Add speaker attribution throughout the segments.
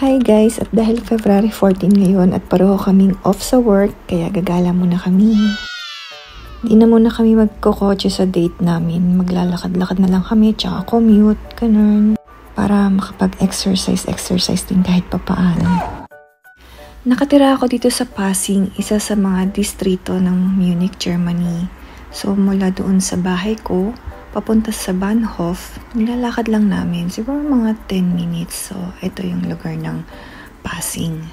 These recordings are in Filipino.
Speaker 1: Hi guys, at dahil February 14 ngayon at pareho kaming off sa work, kaya gagala muna kami. Di na muna kami magkokotse sa date namin. Maglalakad-lakad na lang kami, tsaka commute, ganun. Para makapag-exercise din kahit papaano. Nakatira ako dito sa Pasing, isa sa mga distrito ng Munich, Germany. So mula doon sa bahay ko, papunta sa Bahnhof, nilalakad lang namin. Siguro mga 10 minutes. So, ito yung lugar ng Pasing.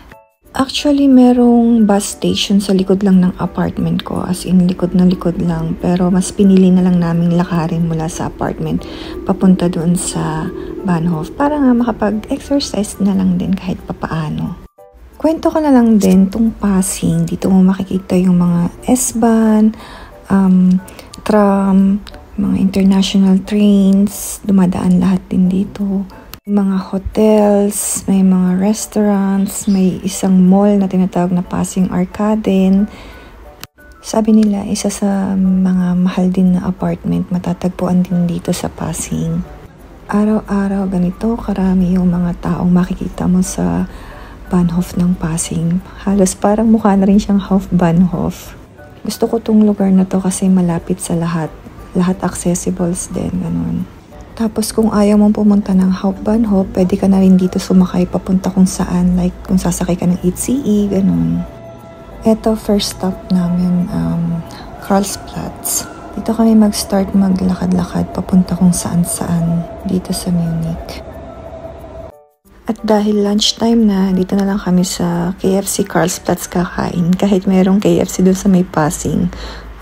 Speaker 1: Actually, merong bus station sa likod lang ng apartment ko. As in, likod na likod lang. Pero mas pinili na lang namin lakarin mula sa apartment papunta doon sa Bahnhof. Para nga makapag-exercise na lang din kahit papaano. Kwento ko na lang din tong Pasing. Dito mo makikita yung mga S-Bahn, tram, mga international trains, dumadaan lahat din dito. May mga hotels, may mga restaurants, may isang mall na tinatawag na Pasing Arcaden. Sabi nila, isa sa mga mahal din na apartment matatagpuan din dito sa Pasing. Araw-araw ganito, karami yung mga taong makikita mo sa Bahnhof ng Pasing. Halos parang mukha na rin siyang Hauptbahnhof. Gusto ko tong lugar na to kasi malapit sa lahat. Lahat accessibles din, ganun. Tapos kung ayaw mong pumunta ng Hauptbahnhof, pwede ka na rin dito sumakay papunta kung saan. Like kung sasakay ka ng ICE, ganun. Ito, first stop namin, Karlsplatz. Dito kami mag-start maglakad-lakad papunta kung saan-saan dito sa Munich. At dahil lunchtime na, dito na lang kami sa KFC Karlsplatz kakain. Kahit mayroong KFC doon sa may Pasing.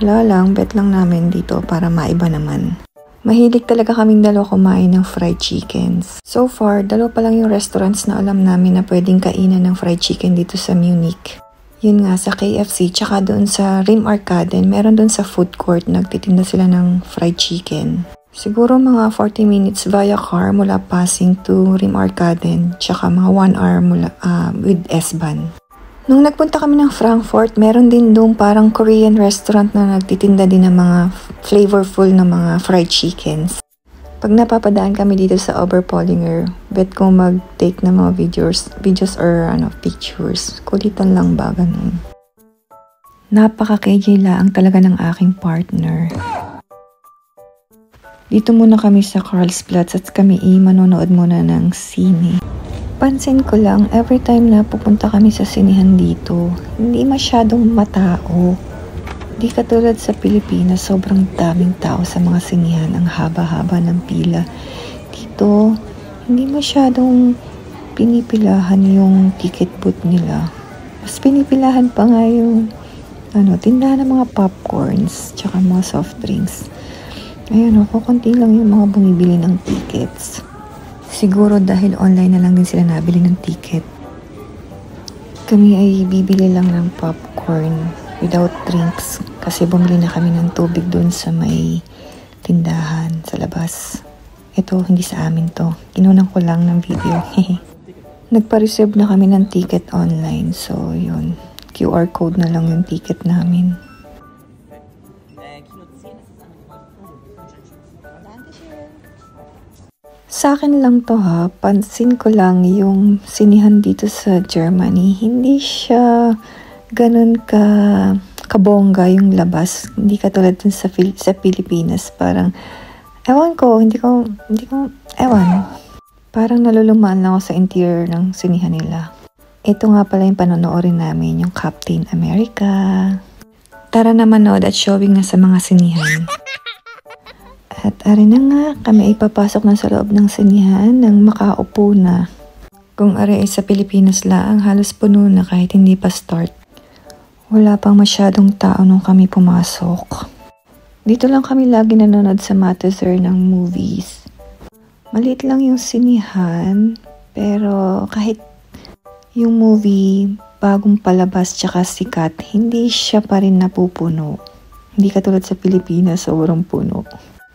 Speaker 1: Wala lang, bet lang namin dito para maiba naman. Mahilig talaga kaming dalawa kumain ng fried chickens. So far, dalawa pa lang yung restaurants na alam namin na pwedeng kainan ng fried chicken dito sa Munich. Yun nga, sa KFC, tsaka doon sa Rim Arcaden, meron doon sa food court, nagtitinda sila ng fried chicken. Siguro mga 40 minutes via car mula Pasing to Rim Arcaden, tsaka mga 1 hour mula, with S-Bahn. Nung nagpunta kami ng Frankfurt, meron din doon parang Korean restaurant na nagtitinda din ng mga flavorful na mga fried chickens. Pag napapadaan kami dito sa Oberpollinger, bet ko mag-take ng mga videos or pictures. Kulitan lang ba, ganun. Napaka-KJ lang talaga ng aking partner. Dito muna kami sa Karlsplatz at kami manonood muna ng sine. Pansin ko lang, every time na pupunta kami sa sinihan dito, hindi masyadong matao. Di katulad sa Pilipinas, sobrang daming tao sa mga sinihan, ang haba-haba ng pila. Dito, hindi masyadong pinipilahan yung ticket booth nila. Mas pinipilahan pa nga yung tindahan ng mga popcorns, tsaka mga soft drinks. Ayun, kukunti lang yung mga bumibili ng tickets. Siguro dahil online na lang din sila nabili ng ticket. Kami ay bibili lang ng popcorn without drinks kasi bumili na kami ng tubig doon sa may tindahan sa labas. Ito, hindi sa amin to. Kinunan ko lang ng video. Nagpa-reserve na kami ng ticket online. So, yun. QR code na lang yung ticket namin. Sa akin lang to ha, pansin ko lang yung sinihan dito sa Germany, hindi siya ganun kabongga yung labas. Hindi katulad dun sa Pilipinas, parang, ewan. Parang nalulumaan lang ako sa interior ng sinihan nila. Ito nga pala yung panonoodin namin, yung Captain America. Tara na manood at showing na sa mga sinihan. At ari na nga, kami ay papasok na sa loob ng sinihan nang makaupo na. Kung ari ay sa Pilipinas lang, halos puno na kahit hindi pa start. Wala pang masyadong tao nung kami pumasok. Dito lang kami lagi nanonood sa Mattheser ng movies. Maliit lang yung sinihan, pero kahit yung movie bagong palabas tsaka sikat, hindi siya pa rin napupuno. Hindi katulad sa Pilipinas, sobrang puno.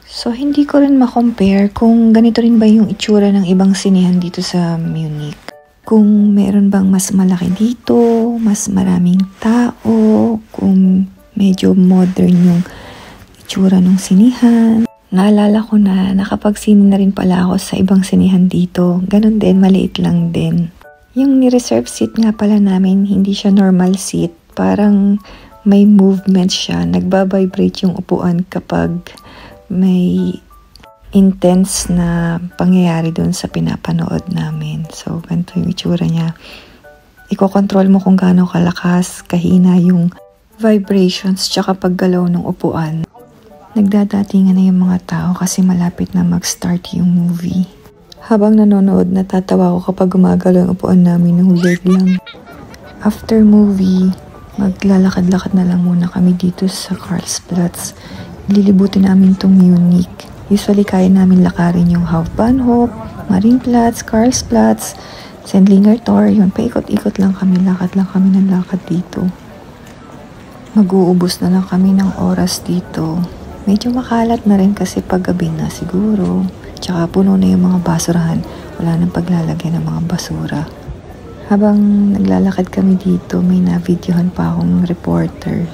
Speaker 1: So, hindi ko rin ma-compare kung ganito rin ba yung itsura ng ibang sinihan dito sa Munich. Kung meron bang mas malaki dito, mas maraming tao, kung medyo modern yung itsura ng sinihan. Naalala ko na nakapagsini na rin pala ako sa ibang sinihan dito. Ganon din, maliit lang din. Yung ni-reserve seat nga pala namin, hindi siya normal seat. Parang may movement siya. Nagba-vibrate yung upuan kapag may intense na pangyayari doon sa pinapanood namin. So, ganito yung itsura niya. Iko-control mo kung gaano kalakas, kahina yung vibrations, tsaka paggalaw ng upuan. Nagdadatingan na yung mga tao kasi malapit na mag-start yung movie. Habang nanonood, natatawa ko kapag gumagalaw ang upuan namin ng weird lang. After movie, maglalakad-lakad na lang muna kami dito sa Karlsplatz. Lilibutin namin tong Munich. Usually, kaya namin lakarin yung Hauptbahnhof, Marienplatz, Karlsplatz, Sendlinger Tor. Yun, paikot-ikot lang kami, lakad lang kami ng lakad dito. Mag-uubos na lang kami ng oras dito. Medyo makalat na rin kasi paggabi na siguro. Tsaka puno na yung mga basurahan. Wala nang paglalagyan ng mga basura. Habang naglalakad kami dito, may na-videohan pa akong reporter.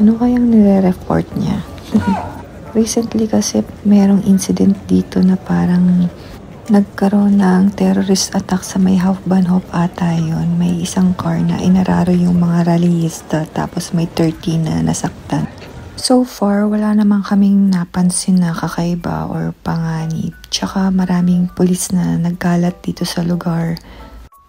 Speaker 1: Ano kayang nire-report niya? Recently kasi merong incident dito na parang nagkaroon ng terrorist attack sa may Hauptbahnhof ata yun. May isang car na inararo yung mga rallyista tapos may 13 na nasaktan. So far, wala naman kaming napansin na kakaiba or panganib. Tsaka maraming pulis na nagkalat dito sa lugar.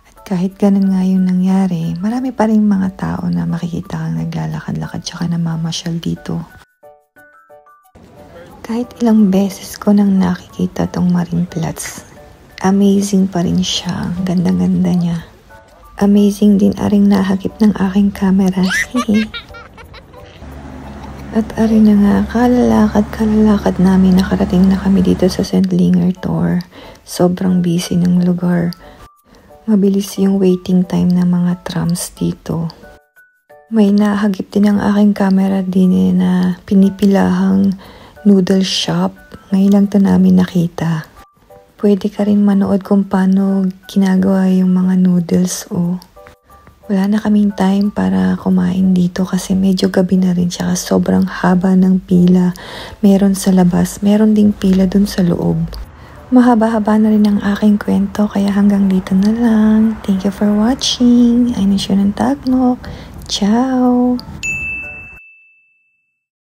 Speaker 1: At kahit ganun nga yung nangyari, marami pa rin mga tao na makikita kang naglalakad-lakad tsaka namamasyal dito. Kahit ilang beses ko nang nakikita tong Marienplatz, amazing pa rin siya. Ganda-ganda niya. Amazing din aring nahagip ng aking camera. At arin na nga, kalalakad namin, nakarating na kami dito sa Sendlinger Tor. Sobrang busy ng lugar. Mabilis yung waiting time ng mga trams dito. May nahagip din ang aking camera din na pinipilahang noodle shop. Ngayon lang to namin nakita. Pwede ka rin manood kung paano ginagawa yung mga noodles Wala na kaming time para kumain dito kasi medyo gabi na rin siya. Sobrang haba ng pila. Meron sa labas, meron ding pila dun sa loob. Mahaba-haba na rin ang aking kwento kaya hanggang dito na lang. Thank you for watching. Ayun siya ng Tagnok. Ciao!